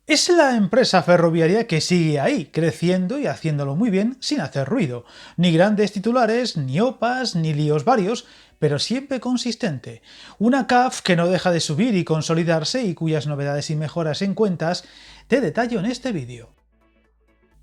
Es la empresa ferroviaria que sigue ahí, creciendo y haciéndolo muy bien sin hacer ruido. Ni grandes titulares, ni opas, ni líos varios, pero siempre consistente. Una CAF que no deja de subir y consolidarse y cuyas novedades y mejoras en cuentas te detallo en este vídeo.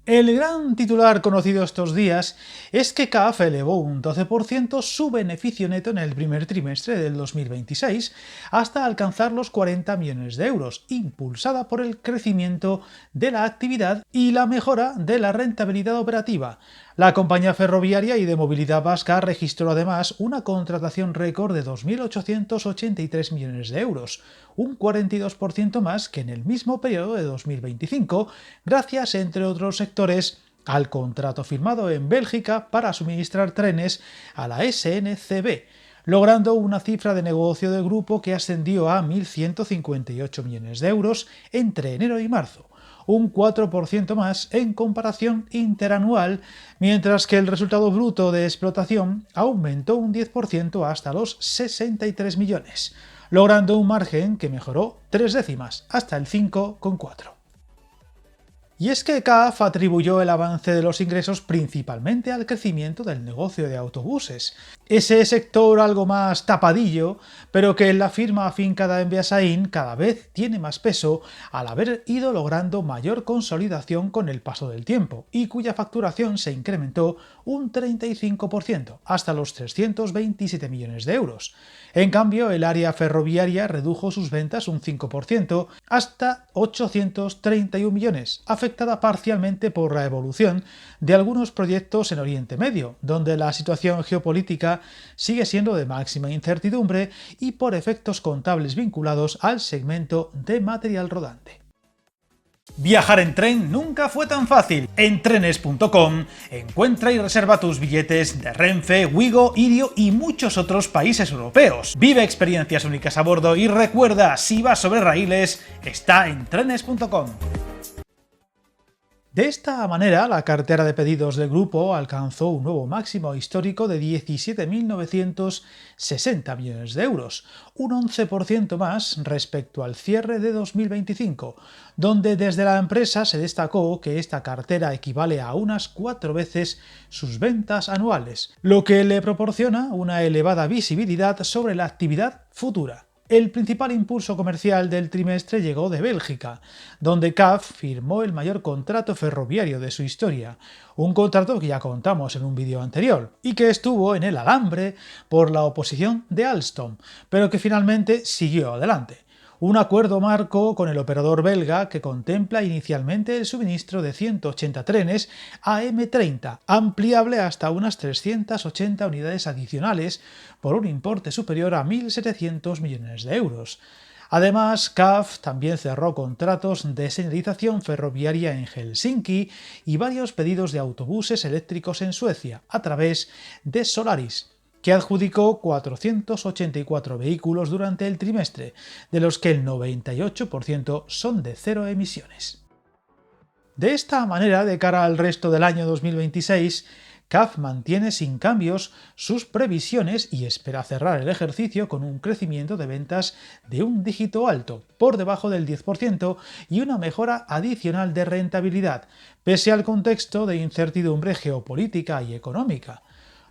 El gran titular conocido estos días es que CAF elevó un 12% su beneficio neto en el primer trimestre del 2026 hasta alcanzar los 40 millones de euros, impulsada por el crecimiento de la actividad y la mejora de la rentabilidad operativa. La compañía ferroviaria y de movilidad vasca registró además una contratación récord de 2.883 millones de euros, un 42% más que en el mismo periodo de 2025, gracias, entre otros sectores, al contrato firmado en Bélgica para suministrar trenes a la SNCB, logrando una cifra de negocio del grupo que ascendió a 1.158 millones de euros entre enero y marzo, un 4% más en comparación interanual, mientras que el resultado bruto de explotación aumentó un 10% hasta los 63 millones, logrando un margen que mejoró 3 décimas, hasta el 5,4. Y es que CAF atribuyó el avance de los ingresos principalmente al crecimiento del negocio de autobuses, ese sector algo más tapadillo, pero que en la firma afincada en Beasain cada vez tiene más peso al haber ido logrando mayor consolidación con el paso del tiempo y cuya facturación se incrementó un 35% hasta los 327 millones de euros. En cambio, el área ferroviaria redujo sus ventas un 5% hasta 831 millones, afectada parcialmente por la evolución de algunos proyectos en Oriente Medio, donde la situación geopolítica sigue siendo de máxima incertidumbre, y por efectos contables vinculados al segmento de material rodante. Viajar en tren nunca fue tan fácil. En trenes.com encuentra y reserva tus billetes de Renfe, Wigo, Irio y muchos otros países europeos. Vive experiencias únicas a bordo y recuerda, si vas sobre raíles, está en trenes.com. De esta manera, la cartera de pedidos del grupo alcanzó un nuevo máximo histórico de 17.960 millones de euros, un 11% más respecto al cierre de 2025, donde desde la empresa se destacó que esta cartera equivale a unas 4 veces sus ventas anuales, lo que le proporciona una elevada visibilidad sobre la actividad futura. El principal impulso comercial del trimestre llegó de Bélgica, donde CAF firmó el mayor contrato ferroviario de su historia, un contrato que ya contamos en un vídeo anterior, y que estuvo en el alambre por la oposición de Alstom, pero que finalmente siguió adelante. Un acuerdo marco con el operador belga que contempla inicialmente el suministro de 180 trenes AM30, ampliable hasta unas 380 unidades adicionales por un importe superior a 1.700 millones de euros. Además, CAF también cerró contratos de señalización ferroviaria en Helsinki y varios pedidos de autobuses eléctricos en Suecia, a través de Solaris, que adjudicó 484 vehículos durante el trimestre, de los que el 98% son de cero emisiones. De esta manera, de cara al resto del año 2026, CAF mantiene sin cambios sus previsiones y espera cerrar el ejercicio con un crecimiento de ventas de un dígito alto, por debajo del 10%, y una mejora adicional de rentabilidad, pese al contexto de incertidumbre geopolítica y económica.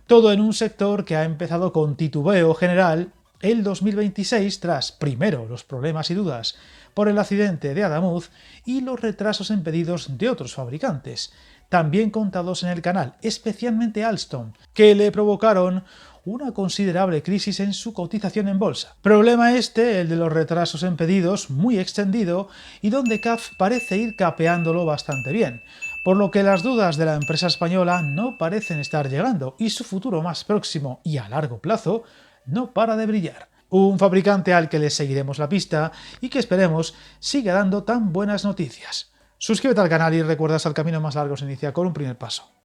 Todo en un sector que ha empezado con titubeo general el 2026 tras, primero, los problemas y dudas por el accidente de Adamuz y los retrasos en pedidos de otros fabricantes, también contados en el canal, especialmente Alstom, que le provocaron una considerable crisis en su cotización en bolsa. Problema este, el de los retrasos en pedidos, muy extendido y donde CAF parece ir capeándolo bastante bien, por lo que las dudas de la empresa española no parecen estar llegando y su futuro más próximo y a largo plazo no para de brillar. Un fabricante al que le seguiremos la pista y que esperemos siga dando tan buenas noticias. Suscríbete al canal y recuerda que el camino más largo se inicia con un primer paso.